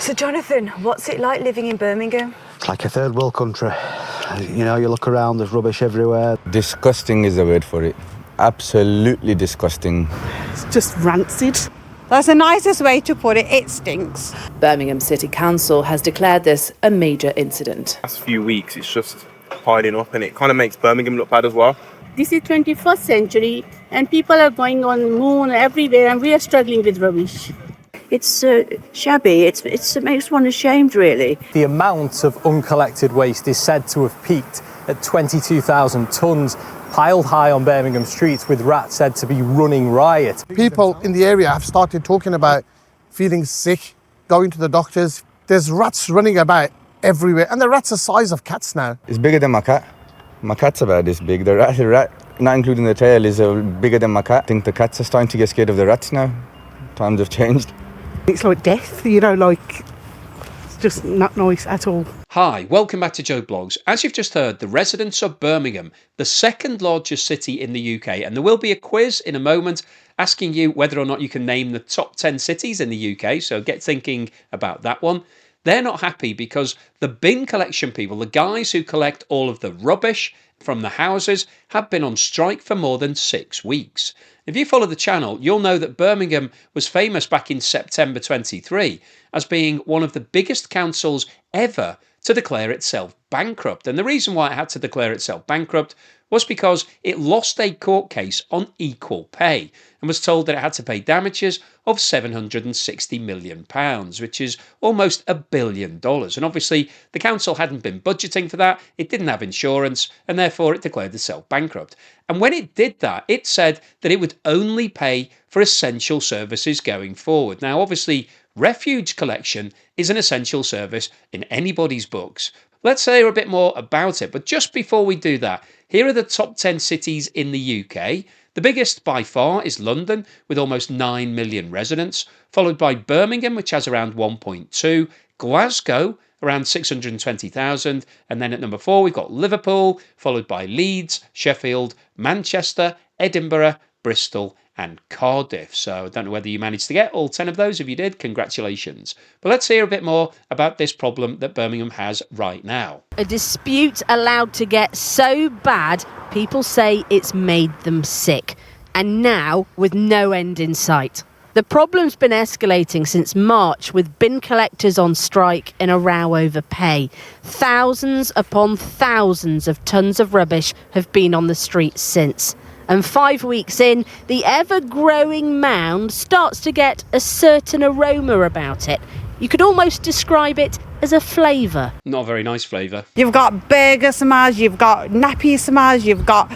So, Jonathan, what's it like living in Birmingham? It's like a third world country. You know, you look around, there's rubbish everywhere. Disgusting is the word for it. Absolutely disgusting. It's just rancid. That's the nicest way to put it. It stinks. Birmingham City Council has declared this a major incident. Last few weeks, it's just piling up, and it kind of makes Birmingham look bad as well. This is 21st century, and people are going on the moon everywhere, and we are struggling with rubbish. It's shabby. It makes one ashamed, really. The amount of uncollected waste is said to have peaked at 22,000 tonnes, piled high on Birmingham streets, with rats said to be running riot. People in the area have started talking about feeling sick, going to the doctors. There's rats running about everywhere, and the rats are the size of cats now. It's bigger than my cat. My cat's about this big. The rat, not including the tail, is bigger than my cat. I think the cats are starting to get scared of the rats now. Times have changed. It's like death, you know, like it's just not nice at all. Hi, welcome back to Joe Blogs. As you've just heard, the residents of Birmingham, the second largest city in the UK, and there will be a quiz in a moment asking you whether or not you can name the top 10 cities in the UK, so get thinking about that one. They're not happy because the bin collection people, the guys who collect all of the rubbish from the houses, have been on strike for more than 6 weeks. If you follow the channel, you'll know that Birmingham was famous back in September 23 as being one of the biggest councils ever to declare itself bankrupt. And the reason why it had to declare itself bankrupt was because it lost a court case on equal pay and was told that it had to pay damages of £760 million, which is almost $1 billion. And obviously, the council hadn't been budgeting for that, it didn't have insurance, and therefore it declared itself bankrupt. And when it did that, it said that it would only pay for essential services going forward. Now, obviously, refuge collection is an essential service in anybody's books. Let's hear a bit more about it. But just before we do that, here are the top 10 cities in the UK. The biggest by far is London, with almost 9 million residents, followed by Birmingham, which has around 1.2, Glasgow, around 620,000, and then at number 4 we've got Liverpool, followed by Leeds, Sheffield, Manchester, Edinburgh, Bristol and Cardiff. So I don't know whether you managed to get all 10 of those. If you did, congratulations. But let's hear a bit more about this problem that Birmingham has right now. A dispute allowed to get so bad, people say it's made them sick. And now, with no end in sight. The problem's been escalating since March, with bin collectors on strike in a row over pay. Thousands upon thousands of tons of rubbish have been on the streets since. And 5 weeks in, the ever-growing mound starts to get a certain aroma about it. You could almost describe it as a flavour. Not a very nice flavour. You've got burger smells, you've got nappy smells, you've got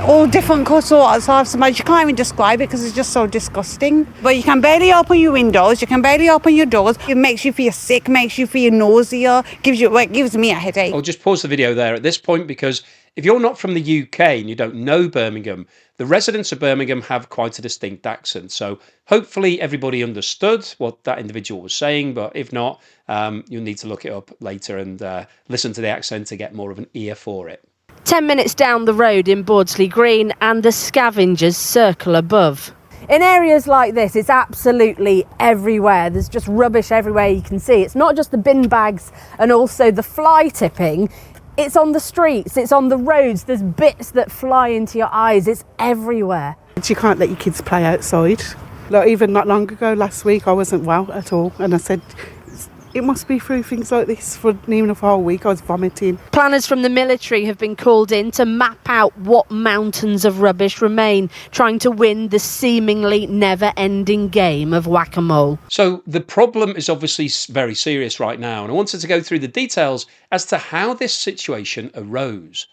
all different sorts of smells. You can't even describe it because it's just so disgusting. But you can barely open your windows, you can barely open your doors. It makes you feel sick, makes you feel nausea, it gives me a headache. I'll just pause the video there at this point because if you're not from the UK and you don't know Birmingham, the residents of Birmingham have quite a distinct accent. So hopefully everybody understood what that individual was saying, but if not, you'll need to look it up later and listen to the accent to get more of an ear for it. 10 minutes down the road in Bordsley Green and the scavengers circle above. In areas like this, it's absolutely everywhere. There's just rubbish everywhere you can see. It's not just the bin bags and also the fly tipping. It's on the streets, it's on the roads, there's bits that fly into your eyes, it's everywhere. You can't let your kids play outside. Like even not long ago, last week, I wasn't well at all, and I said, it must be through things like this for even a whole week. I was vomiting. Planners from the military have been called in to map out what mountains of rubbish remain, trying to win the seemingly never-ending game of whack-a-mole. So the problem is obviously very serious right now, and I wanted to go through the details as to how this situation arose.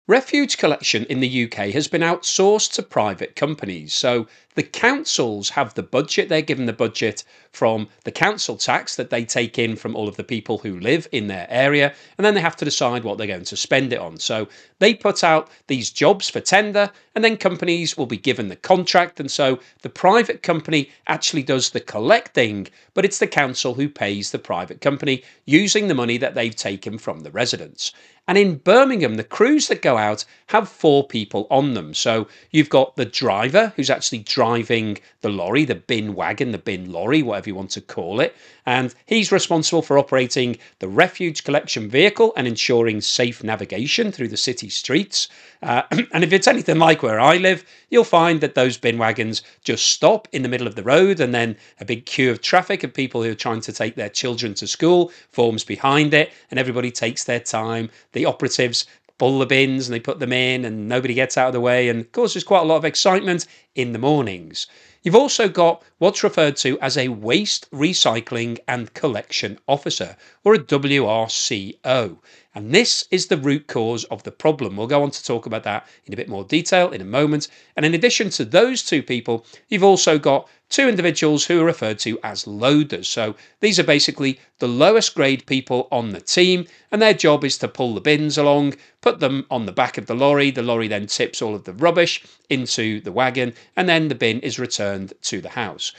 Refuge collection in the UK has been outsourced to private companies. So the councils have the budget. They're given the budget from the council tax that they take in from all of the people who live in their area. And then they have to decide what they're going to spend it on. So they put out these jobs for tender and then companies will be given the contract, and so the private company actually does the collecting, but it's the council who pays the private company using the money that they've taken from the residents. And in Birmingham, the crews that go out have 4 people on them. So you've got the driver who's actually driving the lorry, the bin wagon, the bin lorry, whatever you want to call it. And he's responsible for operating the refuge collection vehicle and ensuring safe navigation through the city streets. And if it's anything like where I live, you'll find that those bin wagons just stop in the middle of the road, and then a big queue of traffic of people who are trying to take their children to school forms behind it, and everybody takes their time. The operatives pull the bins and they put them in, and nobody gets out of the way, and causes quite a lot of excitement in the mornings. You've also got what's referred to as a Waste Recycling and Collection Officer, or a WRCO. And this is the root cause of the problem. We'll go on to talk about that in a bit more detail in a moment. And in addition to those 2 people, you've also got 2 individuals who are referred to as loaders. So these are basically the lowest grade people on the team, and their job is to pull the bins along, put them on the back of the lorry. The lorry then tips all of the rubbish into the wagon, and then the bin is returned to the house.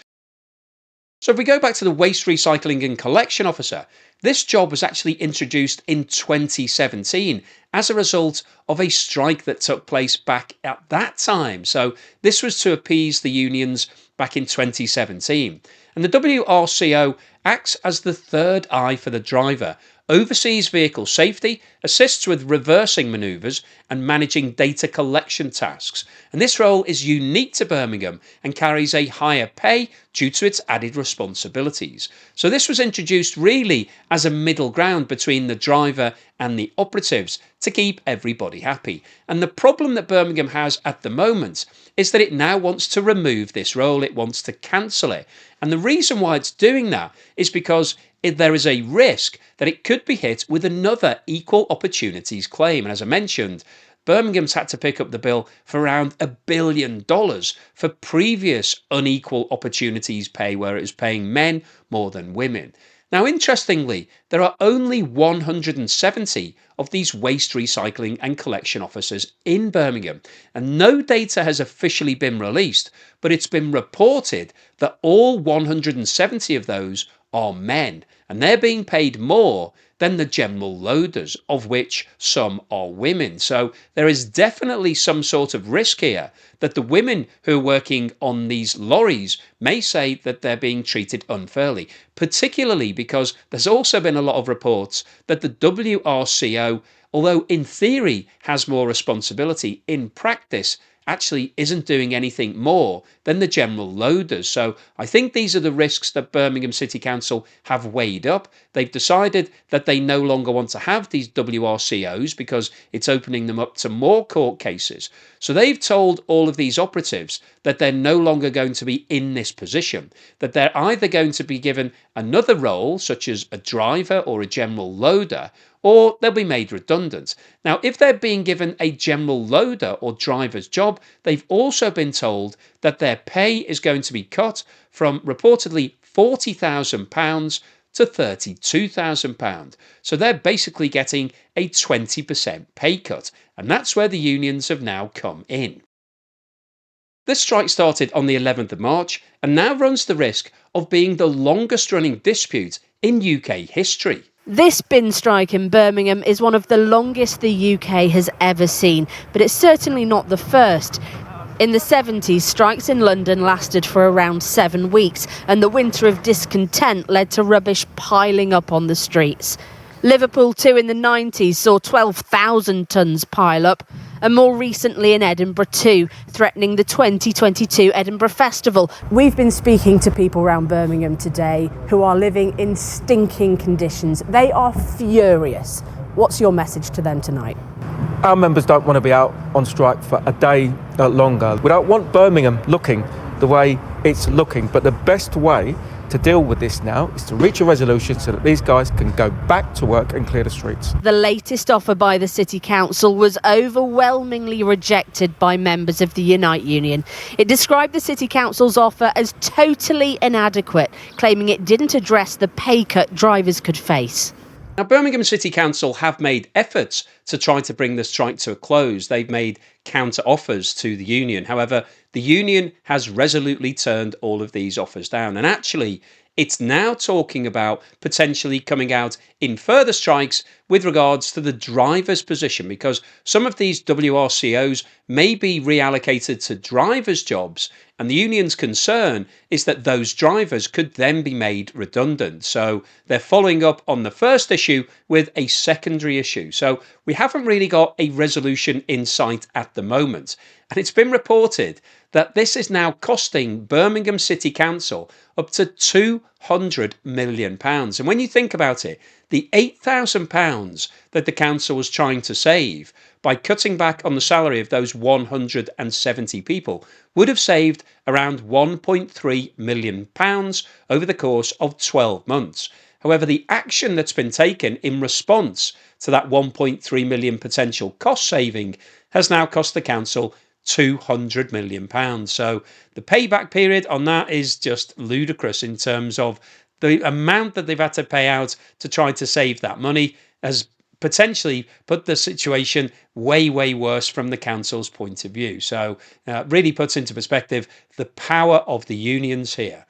So if we go back to the Waste Recycling and Collection Officer, this job was actually introduced in 2017 as a result of a strike that took place back at that time. So this was to appease the unions back in 2017. And the WRCO acts as the third eye for the driver, oversees vehicle safety, assists with reversing manoeuvres and managing data collection tasks. And this role is unique to Birmingham and carries a higher pay due to its added responsibilities. So this was introduced really as a middle ground between the driver and the operatives to keep everybody happy. And the problem that Birmingham has at the moment is that it now wants to remove this role. It wants to cancel it. And the reason why it's doing that is because there is a risk that it could be hit with another equal opportunities claim. And as I mentioned, Birmingham's had to pick up the bill for around $1 billion for previous unequal opportunities pay, where it was paying men more than women. Now, interestingly, there are only 170 of these waste recycling and collection officers in Birmingham, and no data has officially been released, but it's been reported that all 170 of those are men, and they're being paid more than the general loaders, of which some are women. So there is definitely some sort of risk here that the women who are working on these lorries may say that they're being treated unfairly, particularly because there's also been a lot of reports that the WRCO, although in theory has more responsibility, in practice actually isn't doing anything more than the general loaders. So I think these are the risks that Birmingham City Council have weighed up. They've decided that they no longer want to have these WRCOs because it's opening them up to more court cases. So they've told all of these operatives that they're no longer going to be in this position, that they're either going to be given another role, such as a driver or a general loader, or they'll be made redundant. Now, if they're being given a general loader or driver's job, they've also been told that their pay is going to be cut from reportedly £40,000 to £32,000. So they're basically getting a 20% pay cut, and that's where the unions have now come in. This strike started on the 11th of March and now runs the risk of being the longest running dispute in UK history. This bin strike in Birmingham is one of the longest the UK has ever seen, but it's certainly not the first. In the 70s, strikes in London lasted for around 7 weeks, and the winter of discontent led to rubbish piling up on the streets. Liverpool too in the 90s saw 12,000 tonnes pile up, and more recently in Edinburgh too, threatening the 2022 Edinburgh Festival. We've been speaking to people around Birmingham today who are living in stinking conditions. They are furious. What's your message to them tonight? Our members don't want to be out on strike for a day longer. We don't want Birmingham looking the way it's looking, but the best way to deal with this now is to reach a resolution so that these guys can go back to work and clear the streets. The latest offer by the City Council was overwhelmingly rejected by members of the Unite Union. It described the City Council's offer as totally inadequate, claiming it didn't address the pay cut drivers could face. Now, Birmingham City Council have made efforts to try to bring the strike to a close. They've made counter offers to the union. However, the union has resolutely turned all of these offers down. And actually, it's now talking about potentially coming out in further strikes with regards to the driver's position, because some of these WRCOs may be reallocated to drivers' jobs, and the union's concern is that those drivers could then be made redundant. So they're following up on the first issue with a secondary issue. So we haven't really got a resolution in sight at the moment. And it's been reported that this is now costing Birmingham City Council up to £200 million. And when you think about it, the £8,000 that the council was trying to save by cutting back on the salary of those 170 people would have saved around £1.3 million over the course of 12 months. However, the action that's been taken in response to that 1.3 million potential cost saving has now cost the council £200 million. So the payback period on that is just ludicrous in terms of the amount that they've had to pay out to try to save that money has potentially put the situation way, way worse from the council's point of view. So really puts into perspective the power of the unions here.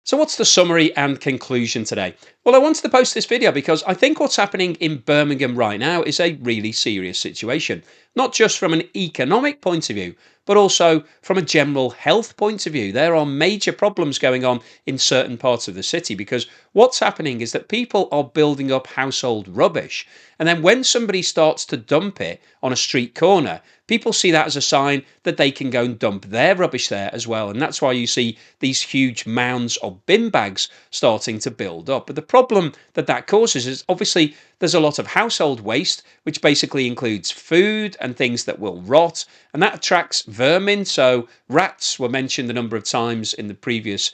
So what's the summary and conclusion today? Well, I wanted to post this video because I think what's happening in Birmingham right now is a really serious situation, not just from an economic point of view, but also from a general health point of view. There are major problems going on in certain parts of the city because what's happening is that people are building up household rubbish. And then when somebody starts to dump it on a street corner, people see that as a sign that they can go and dump their rubbish there as well. And that's why you see these huge mounds of bin bags starting to build up. But the problem that causes is obviously there's a lot of household waste, which basically includes food and things that will rot, and that attracts vermin. So rats were mentioned a number of times in the previous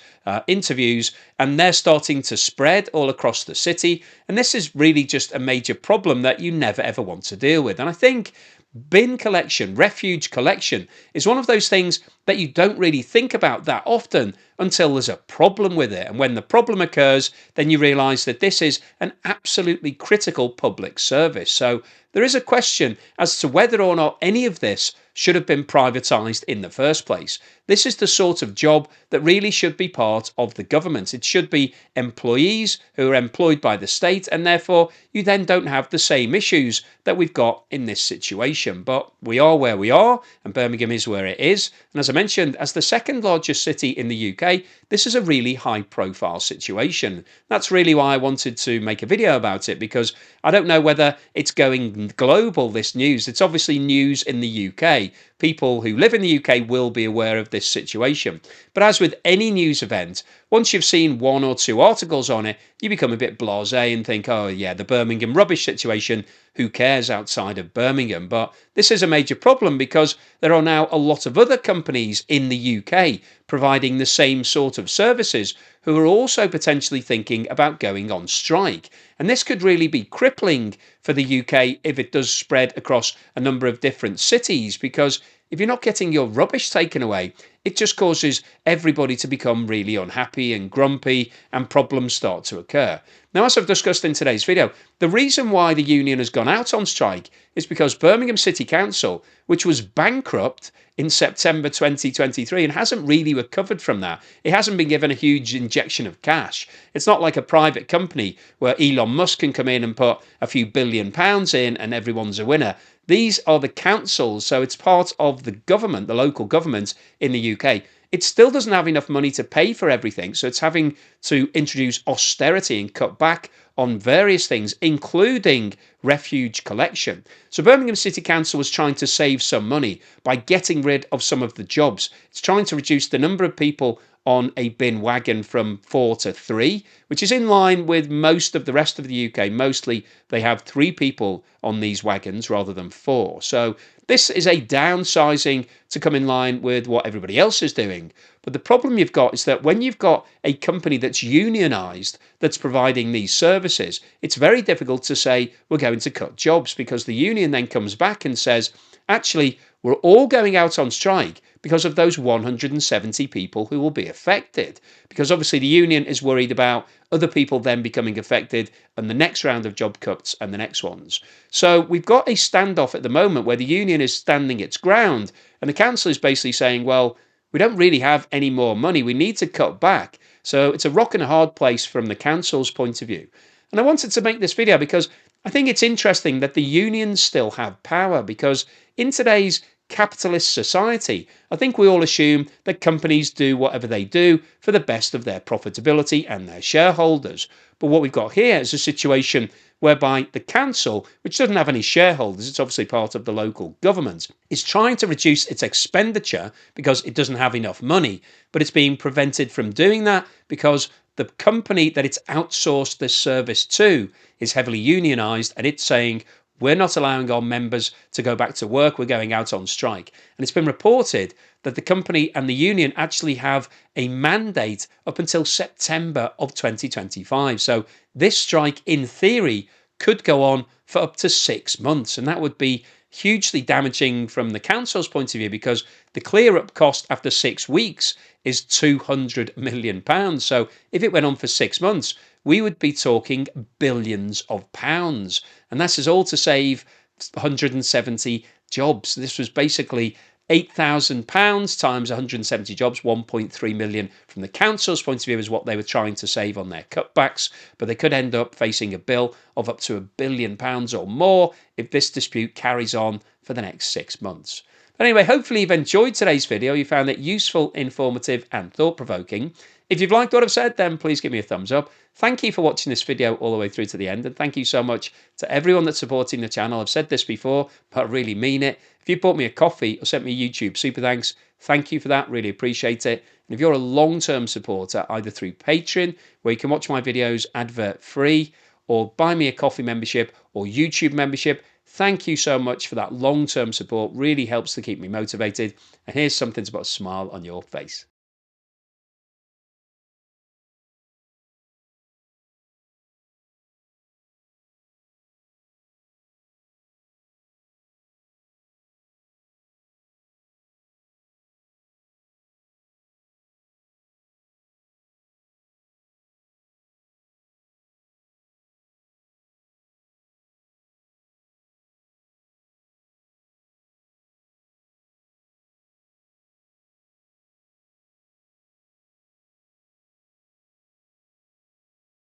interviews, and they're starting to spread all across the city. And this is really just a major problem that you never ever want to deal with. And I think bin collection, refuge collection, is one of those things that you don't really think about that often until there's a problem with it. And when the problem occurs, then you realise that this is an absolutely critical public service. So there is a question as to whether or not any of this should have been privatised in the first place. This is the sort of job that really should be part of the government. It should be employees who are employed by the state, and therefore you then don't have the same issues that we've got in this situation. But we are where we are, and Birmingham is where it is. And as I mentioned, as the second largest city in the UK, this is a really high profile situation. That's really why I wanted to make a video about it, because I don't know whether it's going global, this news. It's obviously news in the UK. People who live in the UK will be aware of this situation. But as with any news event, once you've seen one or two articles on it, you become a bit blasé and think, oh yeah, the Birmingham rubbish situation, who cares outside of Birmingham? But this is a major problem because there are now a lot of other companies in the UK providing the same sort of services who are also potentially thinking about going on strike. And this could really be crippling for the UK if it does spread across a number of different cities, because if you're not getting your rubbish taken away, it just causes everybody to become really unhappy and grumpy, and problems start to occur. Now, as I've discussed in today's video, the reason why the union has gone out on strike is because Birmingham City Council, which was bankrupt in September 2023 and hasn't really recovered from that. It hasn't been given a huge injection of cash. It's not like a private company where Elon Musk can come in and put a few £billion in and everyone's a winner. These are the councils, so it's part of the government, the local government in the UK. It still doesn't have enough money to pay for everything, so it's having to introduce austerity and cut back on various things, including refuge collection. So Birmingham City Council was trying to save some money by getting rid of some of the jobs. It's trying to reduce the number of people on a bin wagon from 4 to 3, which is in line with most of the rest of the UK. Mostly they have 3 people on these wagons rather than 4. So this is a downsizing to come in line with what everybody else is doing. But the problem you've got is that when you've got a company that's unionised that's providing these services, it's very difficult to say we're going to cut jobs, because the union then comes back and says, actually, we're all going out on strike because of those 170 people who will be affected. Because obviously the union is worried about other people then becoming affected and the next round of job cuts and the next ones. So we've got a standoff at the moment where the union is standing its ground and the council is basically saying, well, we don't really have any more money. We need to cut back. So it's a rock and a hard place from the council's point of view. And I wanted to make this video because I think it's interesting that the unions still have power, because in today's capitalist society, I think we all assume that companies do whatever they do for the best of their profitability and their shareholders. But what we've got here is a situation whereby the council, which doesn't have any shareholders, it's obviously part of the local government, is trying to reduce its expenditure because it doesn't have enough money. But it's being prevented from doing that because the company that it's outsourced this service to is heavily unionised, and it's saying, we're not allowing our members to go back to work, we're going out on strike. And it's been reported that the company and the union actually have a mandate up until September of 2025. So this strike, in theory, could go on for up to 6 months. And that would be hugely damaging from the council's point of view, because the clear-up cost after 6 weeks is £200 million. So if it went on for 6 months, we would be talking billions of pounds. And this is all to save 170 jobs. This was basically £8,000 times 170 jobs, 1.3 million from the council's point of view is what they were trying to save on their cutbacks. But they could end up facing a bill of up to £1 billion or more if this dispute carries on for the next 6 months. But anyway, hopefully you've enjoyed today's video. You found it useful, informative and thought-provoking. If you've liked what I've said, then please give me a thumbs up. Thank you for watching this video all the way through to the end. And thank you so much to everyone that's supporting the channel. I've said this before, but I really mean it. If you bought me a coffee or sent me a YouTube super thanks, thank you for that. Really appreciate it. And if you're a long-term supporter, either through Patreon, where you can watch my videos advert-free, or buy me a coffee membership or YouTube membership, thank you so much for that long-term support. Really helps to keep me motivated. And here's something to put a smile on your face.